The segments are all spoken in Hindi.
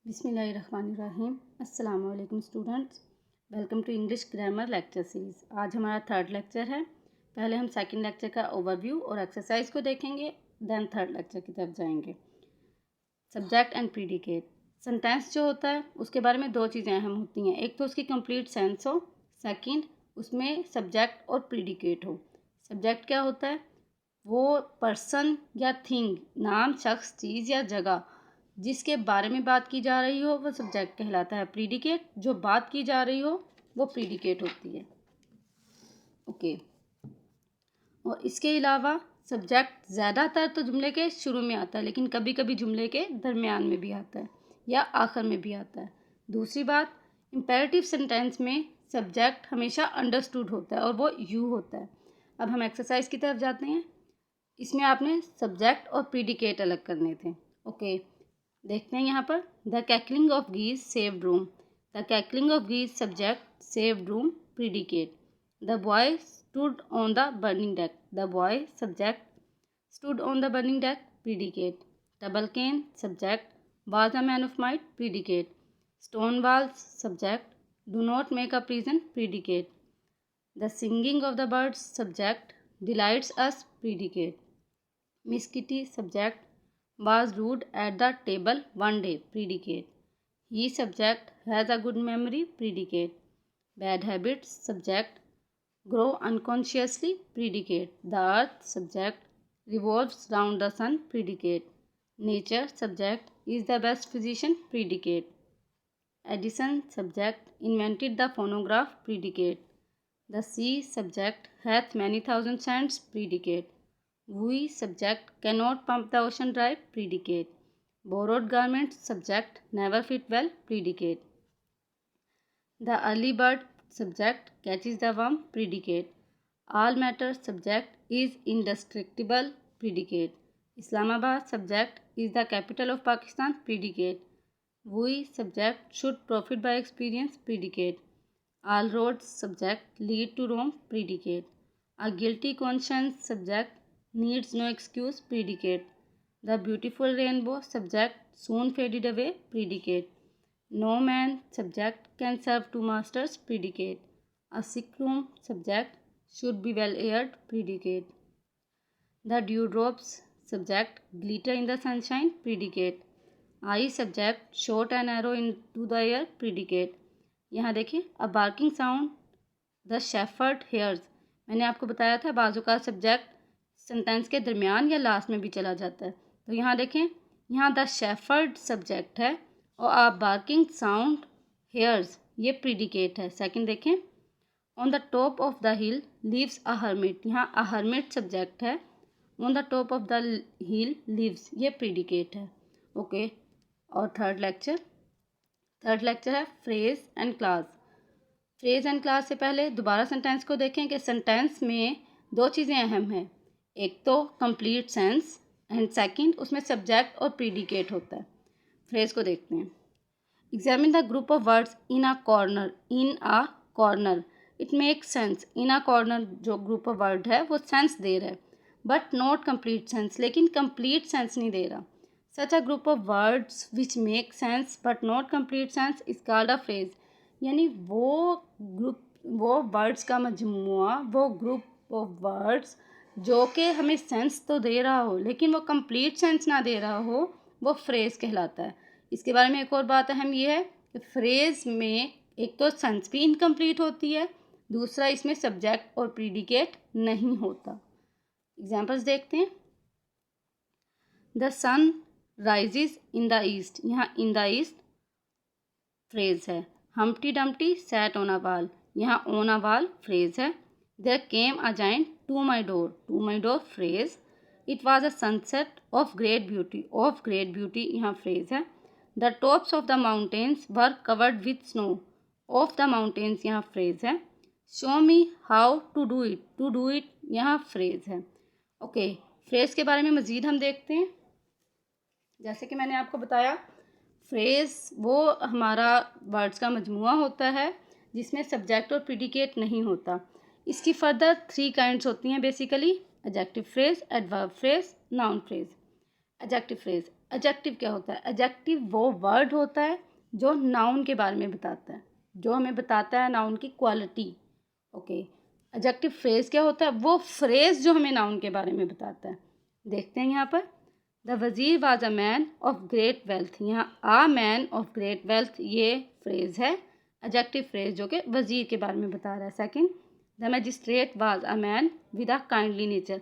बिस्मिल्लाहिर्रहमानिर्रहीम। अस्सलाम वालेकुम students, welcome to English grammar lecture series. आज हमारा थर्ड लेक्चर है। पहले हम सेकंड लेक्चर का ओवरव्यू और एक्सरसाइज को देखेंगे, देन थर्ड लेक्चर की तरफ जाएंगे। Subject and predicate. सेंटेंस जो होता है उसके बारे में दो चीज़ें अहम होती हैं। एक तो उसकी कंप्लीट सेंस हो, सेकंड उसमें सब्जेक्ट और प्रीडिकेट हो। सब्जेक्ट क्या होता है? वो पर्सन या थिंग, नाम, शख्स, चीज़ या जगह जिसके बारे में बात की जा रही हो वो सब्जेक्ट कहलाता है। प्रीडिकेट जो बात की जा रही हो वो प्रीडिकेट होती है। ओके। और इसके अलावा सब्जेक्ट ज़्यादातर तो जुमले के शुरू में आता है, लेकिन कभी कभी जुमले के दरमियान में भी आता है या आखिर में भी आता है। दूसरी बात, इम्पेरेटिव सेंटेंस में सब्जेक्ट हमेशा अंडरस्टूड होता है और वो यू होता है। अब हम एक्सरसाइज की तरफ जाते हैं। इसमें आपने सब्जेक्ट और प्रीडिकेट अलग करने थे। ओके, देखते हैं यहाँ पर। The cackling of geese saved Rome. The cackling of geese subject, saved Rome predicate. The boy stood on the burning deck. The boy subject, stood on the burning deck predicate. Tubal Cain subject, was a man of might predicate. Stone walls subject, do not make a prison predicate. The singing of the birds subject, delights us predicate. Miss Kitty subject, was rude at the table one day predicate. He subject, has a good memory predicate. Bad habits subject, grow unconsciously predicate. The earth subject, revolves round the sun predicate. Nature subject, is the best physician predicate. Edison subject, invented the phonograph predicate. The sea subject, hath many thousand sands predicate. We subject, cannot pump the ocean dry predicate. Borrowed garments subject, never fit well predicate. The early bird subject, catches the worm predicate. All matter subject, is indestructible predicate. Islamabad subject, is the capital of Pakistan predicate. We subject, should profit by experience predicate. All roads subject, lead to Rome predicate. A guilty conscience subject, needs no excuse predicate. The beautiful rainbow subject, soon faded away predicate. No man subject, can serve two masters predicate. A sick room subject, should be well aired predicate. The dewdrops subject, glitter in the sunshine predicate. I subject, shot an arrow into the air predicate. यहाँ देखिए, a barking sound the shepherd hears. मैंने आपको बताया था बाजू का सब्जेक्ट सेंटेंस के दरमियान या लास्ट में भी चला जाता है। तो यहाँ देखें, यहाँ द शेफर्ड सब्जेक्ट है और अ बार्किंग साउंड हेयर्स ये प्रीडिकेट है। सेकंड देखें, on the top of the hill lives a hermit. यहाँ अ हर्मिट सब्जेक्ट है, on the top of the hill lives ये प्रीडिकेट है। ओके। और थर्ड लेक्चर है phrase and clause. Phrase and clause से पहले दोबारा सेंटेंस को देखें कि सेंटेंस में दो चीज़ें अहम हैं। एक तो कंप्लीट सेंस एंड सेकंड उसमें सब्जेक्ट और प्रीडिकेट होता है। फ्रेज को देखते हैं। Examine the group of words in a corner. In a corner it make sense. In a corner जो ग्रुप ऑफ वर्ड है वो सेंस दे रहा है बट नॉट कंप्लीट सेंस, लेकिन कंप्लीट सेंस नहीं दे रहा। Such a group of words which make sense but not complete sense is called a phrase. यानी वो वर्ड्स का मजमुआ, वो ग्रुप ऑफ वर्ड्स जो कि हमें सेंस तो दे रहा हो लेकिन वो कंप्लीट सेंस ना दे रहा हो, वो फ्रेज कहलाता है। इसके बारे में एक और बात अहम ये है कि फ्रेज में एक तो सेंस भी इनकम्प्लीट होती है, दूसरा इसमें सब्जेक्ट और प्रीडिकेट नहीं होता। एग्जाम्पल्स देखते हैं। The sun rises in the east. यहाँ इन द ईस्ट फ्रेज है। Humpty Dumpty sat on a wall. यहाँ ऑन अ वॉल फ्रेज है। There came a giant to my door. To my door phrase. It was a sunset of great beauty. Of great beauty यहाँ फ्रेज है। The tops of the mountains were covered with snow. Of the mountains यहाँ फ्रेज है। Show me how to do it. To do it यहाँ फ्रेज है। ओके, फ्रेज के बारे में मज़ीद हम देखते हैं। जैसे कि मैंने आपको बताया, फ्रेज वो हमारा वर्ड्स का मजमुआ होता है जिसमें सब्जेक्ट और प्रीडिकेट नहीं होता। इसकी फर्दर 3 काइंड्स होती हैं basically: adjective phrase, adverb phrase, noun phrase. Adjective phrase, adjective क्या होता है? एडजेक्टिव वो वर्ड होता है जो नाउन के बारे में बताता है, जो हमें बताता है नाउन की क्वालिटी। ओके, एडजेक्टिव फ्रेज क्या होता है? वो फ्रेज जो हमें नाउन के बारे में बताता है। देखते हैं यहाँ पर, द वज़ीर was a man of great wealth. यहाँ a man of great wealth ये फ्रेज है, एडजेक्टिव फ्रेज जो कि वज़ीर के बारे में बता रहा है। Second, the magistrate was a man with a kindly nature.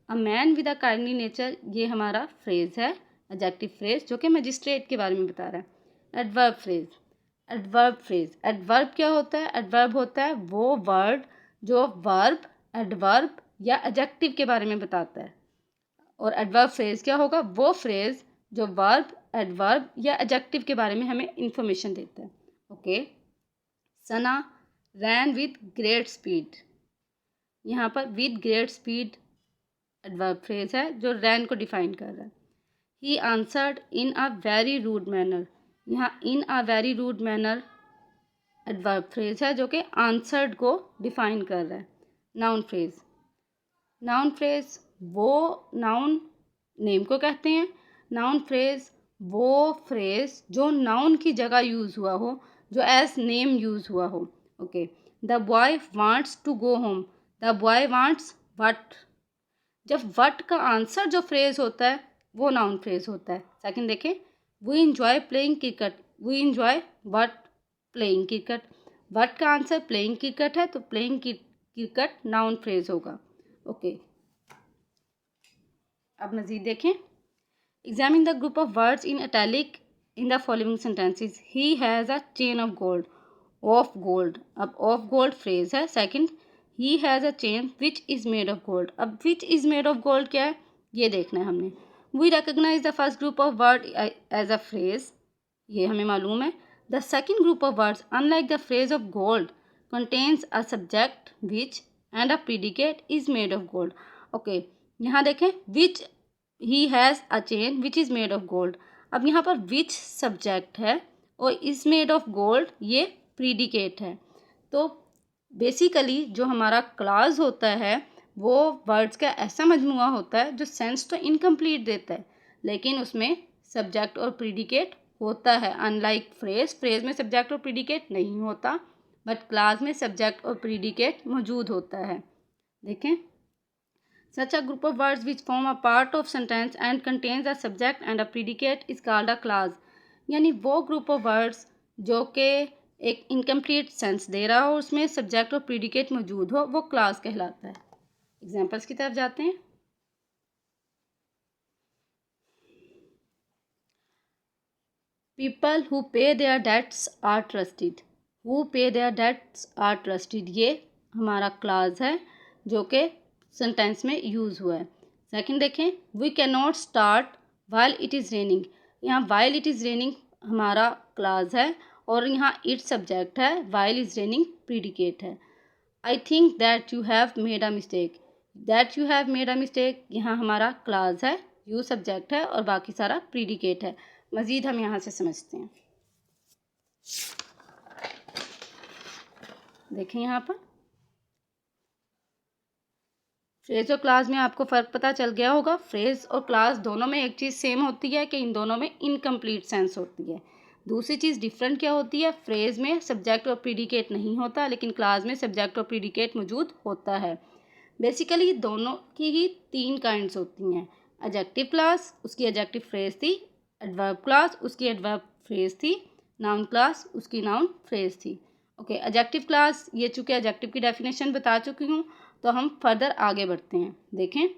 A man with a kindly nature ये हमारा फ्रेज है, एडजेक्टिव फ्रेज जो कि मैजिस्ट्रेट के बारे में बता रहा है। Adverb phrase, adverb phrase, adverb क्या होता है? एडवर्ब होता है वो वर्ड जो वर्ब, एडवर्ब या एडजेक्टिव के बारे में बताता है। और एडवर्ब फ्रेज क्या होगा? वो फ्रेज जो वर्ब, एडवर्ब या एडजेक्टिव के बारे में हमें इंफॉर्मेशन देता है। Okay, Sana ran with great speed. यहाँ पर with great speed adverb phrase है जो रैन को डिफाइन कर रहा है। He answered in a very rude manner. यहाँ in a very rude manner adverb phrase है जो कि आंसर्ड को डिफाइन कर रहा है। नाउन फ्रेज, नाउन फ्रेज वो नाउन नेम को कहते हैं। नाउन फ्रेज वो फ्रेज जो नाउन की जगह यूज़ हुआ हो, जो एज नेम यूज़ हुआ हो। Okay, the boy wants to go home. The boy wants what. जब वट का आंसर जो फ्रेज होता है वो नाउन फ्रेज होता है। सेकंड देखें, we enjoy playing cricket. We enjoy what playing cricket. What का आंसर प्लेइंग क्रिकेट है तो प्लेइंग क्रिकेट नाउन फ्रेज होगा। ओके, अब मज़ीद देखें, examine the group of words in italic in the following sentences. He has a chain of gold. Of gold, अब ऑफ गोल्ड फ्रेज है। Second, he has a chain which is made of gold. अब which is made of gold क्या है ये देखना है हमने। We recognise the first group of word as a phrase, ये हमें मालूम है। The second group of words unlike the phrase of gold contains a subject which and a predicate is made of gold. Okay, यहाँ देखें, विच ही has a chain which is made of gold. अब यहाँ पर विच सब्जेक्ट है और इज़ मेड ऑफ गोल्ड ये प्रीडिकेट है। तो बेसिकली जो हमारा क्लास होता है वो वर्ड्स का ऐसा मजमूआ होता है जो सेंस तो इनकम्प्लीट देता है लेकिन उसमें सब्जेक्ट और प्रीडिकेट होता है। अनलाइक फ्रेज, फ्रेज में सब्जेक्ट और प्रीडिकेट नहीं होता बट क्लास में सब्जेक्ट और प्रीडिकेट मौजूद होता है। देखें, such a group of words which form a part of sentence and contains a subject and a predicate is called a clause. यानी वो ग्रुप ऑफ वर्ड्स जो कि एक इनकम्प्लीट सेंस दे रहा हो, उसमें सब्जेक्ट और प्रीडिकेट मौजूद हो, वो क्लास कहलाता है। एग्जाम्पल्स की तरफ जाते हैं। People who pay their debts are trusted. Who pay their debts are trusted ये हमारा क्लास है जो कि सेंटेंस में यूज़ हुआ है। सेकंड देखें, we can not start while it is raining. यहाँ वाइल इट इज़ रेनिंग हमारा क्लास है और यहाँ इट सब्जेक्ट है, वाइल इज़ रेनिंग प्रीडिकेट है। I think that you have made a mistake. That you have made a mistake यहाँ हमारा क्लास है, यू सब्जेक्ट है और बाकी सारा प्रीडिकेट है। मज़ीद हम यहाँ से समझते हैं। देखें यहाँ पर फ्रेज और क्लास में आपको फ़र्क पता चल गया होगा। फ्रेज और क्लास दोनों में एक चीज़ सेम होती है कि इन दोनों में इनकम्प्लीट सेंस होती है। दूसरी चीज़ डिफरेंट क्या होती है, फ्रेज में सब्जेक्ट और प्रीडिकेट नहीं होता लेकिन क्लास में सब्जेक्ट और प्रीडिकेट मौजूद होता है। बेसिकली दोनों की ही तीन काइंड्स होती हैं। एडजेक्टिव क्लास उसकी एडजेक्टिव फ्रेज थी, एडवर्ब क्लास उसकी एडवर्ब फ्रेज थी, नाउन क्लास उसकी नाउन फ्रेज थी। ओके, एडजेक्टिव क्लास ये चूँकि एडजेक्टिव की डेफिनेशन बता चुकी हूँ तो हम फर्दर आगे बढ़ते हैं। देखें,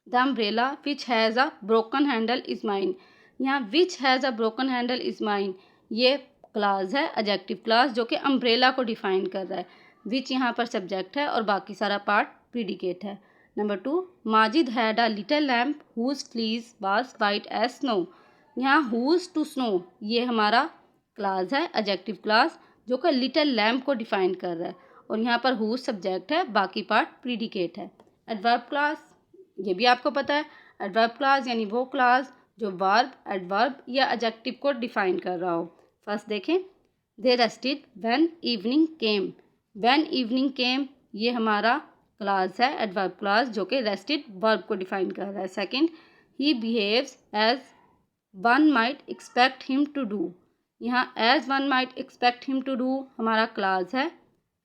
the umbrella which has a broken handle is mine. यहाँ which has a broken handle is mine ये क्लास है, एडजेक्टिव क्लास जो कि अम्ब्रेला को डिफाइन कर रहा है। विच यहाँ पर सब्जेक्ट है और बाकी सारा पार्ट प्रीडिकेट है। Number 2, Majid had a little lamb whose fleece was white as snow. यहाँ हुज टू स्नो ये हमारा क्लास है, एडजेक्टिव क्लास जो कि लिटिल लैम्प को डिफाइन कर रहा है और यहाँ पर हुज सब्जेक्ट है, बाकी पार्ट प्रीडिकेट है। एडवर्ब क्लास ये भी आपको पता है, एडवर्ब क्लास यानी वो क्लास जो वर्ब, एडवर्ब या एडजेक्टिव को डिफाइन कर रहा हो। फर्स्ट देखें, they rested when evening came. When evening came ये हमारा क्लास है, एडवर्ब क्लास जो कि रेस्टेड वर्ब को डिफाइन कर रहा है। Second, he behaves as one might expect him to do. यहाँ as one might expect him to do हमारा क्लास है,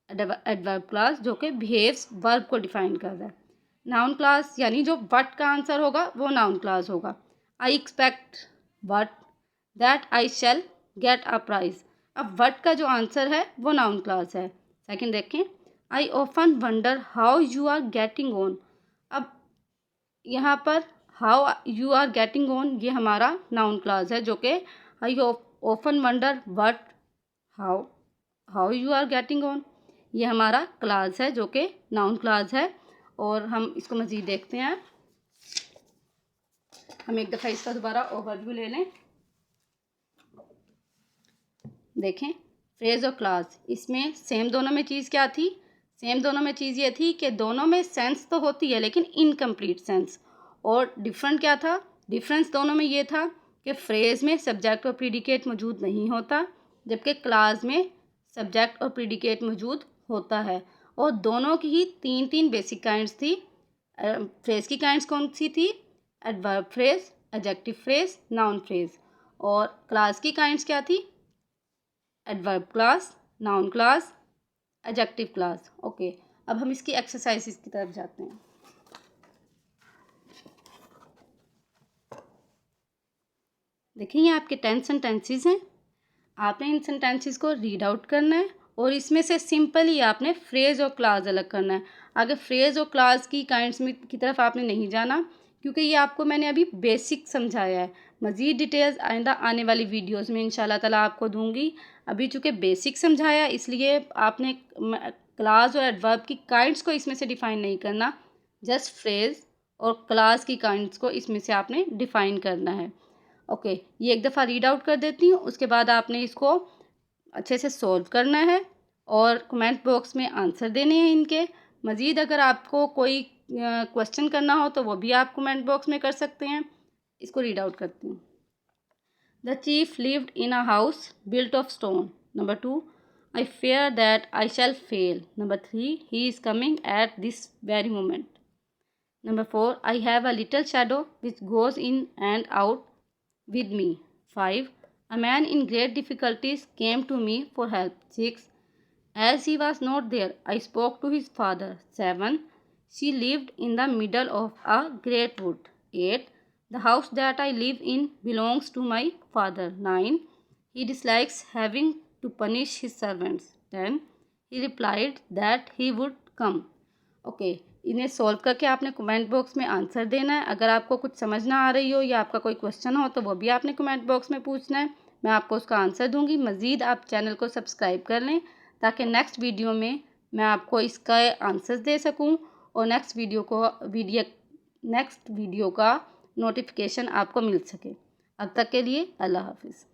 एडवर्ब क्लास, जो कि बिहेव्स वर्ब को डिफाइन कर रहा है। नाउन क्लास यानी जो व्हाट का आंसर होगा वो नाउन क्लास होगा। I expect what that I shall get a prize. अब व्हाट का जो आंसर है वो नाउन क्लास है। सेकंड देखें, I often wonder how you are getting on. अब यहाँ पर how you are getting on ये हमारा नाउन क्लास है, जो कि I often wonder what how you are getting on ये हमारा क्लास है, जो कि नाउन क्लास है। और हम इसको मज़ीद देखते हैं। हम एक दफ़ा इसका दोबारा ओवरव्यू ले लें। देखें, फ्रेज और क्लास, इसमें सेम दोनों में चीज़ क्या थी? सेम दोनों में चीज़ ये थी कि दोनों में सेंस तो होती है लेकिन इनकम्प्लीट सेंस। और डिफरेंट क्या था? डिफरेंस दोनों में ये था कि फ्रेज में सब्जेक्ट और प्रीडिकेट मौजूद नहीं होता, जबकि क्लास में सब्जेक्ट और प्रीडिकेट मौजूद होता है। और दोनों की ही तीन तीन बेसिक काइंड्स थी। फ्रेज की काइंड्स कौन सी थी? Adverb phrase, adjective phrase, noun phrase. और क्लास की काइंड्स क्या थी? Adverb class, noun class, adjective class. Okay, अब हम इसकी एक्सरसाइजेस की तरफ जाते हैं। देखिए, ये आपके 10 सेंटेंसेस हैं। आपने इन सेंटेंसेस को रीड आउट करना है और इसमें से सिंपली आपने फ्रेज और क्लास अलग करना है। आगे फ्रेज और क्लास की काइंड्स में की तरफ आपने नहीं जाना, क्योंकि ये आपको मैंने अभी बेसिक समझाया है। मज़ीद डिटेल्स आइंदा आने वाली वीडियोस में इंशाल्लाह ताला आपको दूंगी। अभी चूँकि बेसिक समझाया इसलिए आपने क्लास और एडवर्ब की काइंड्स को इसमें से डिफ़ाइन नहीं करना, जस्ट फ्रेज और क्लास की काइंड्स को इसमें से आपने डिफ़ाइन करना है। ओके, ये एक दफ़ा रीड आउट कर देती हूँ, उसके बाद आपने इसको अच्छे से सॉल्व करना है और कमेंट बॉक्स में आंसर देने हैं इनके। मज़ीद अगर आपको कोई क्वेश्चन करना हो तो वो भी आप कमेंट बॉक्स में कर सकते हैं। इसको रीड आउट करती हूँ। The chief lived in a house built of stone. Number 2, I fear that I shall fail. Number 3, he is coming at this very moment. Number 4, I have a little shadow which goes in and out with me. 5, a man in great difficulties came to me for help. 6, as he was not there, I spoke to his father. 7, she lived in the middle of a great wood. 8, the house that I live in belongs to my father. 9, he dislikes having to punish his servants. 10, he replied that he would come. Okay, इन्हें सॉल्व करके आपने कमेंट बॉक्स में आंसर देना है। अगर आपको कुछ समझ ना आ रही हो या आपका कोई क्वेश्चन हो तो वो भी आपने कमेंट बॉक्स में पूछना है, मैं आपको उसका आंसर दूंगी। मज़ीद आप चैनल को सब्सक्राइब कर लें ताकि नेक्स्ट वीडियो में मैं आपको इसका आंसर्स दे सकूं और नेक्स्ट वीडियो का नोटिफिकेशन आपको मिल सके। अब तक के लिए अल्लाह हाफिज़।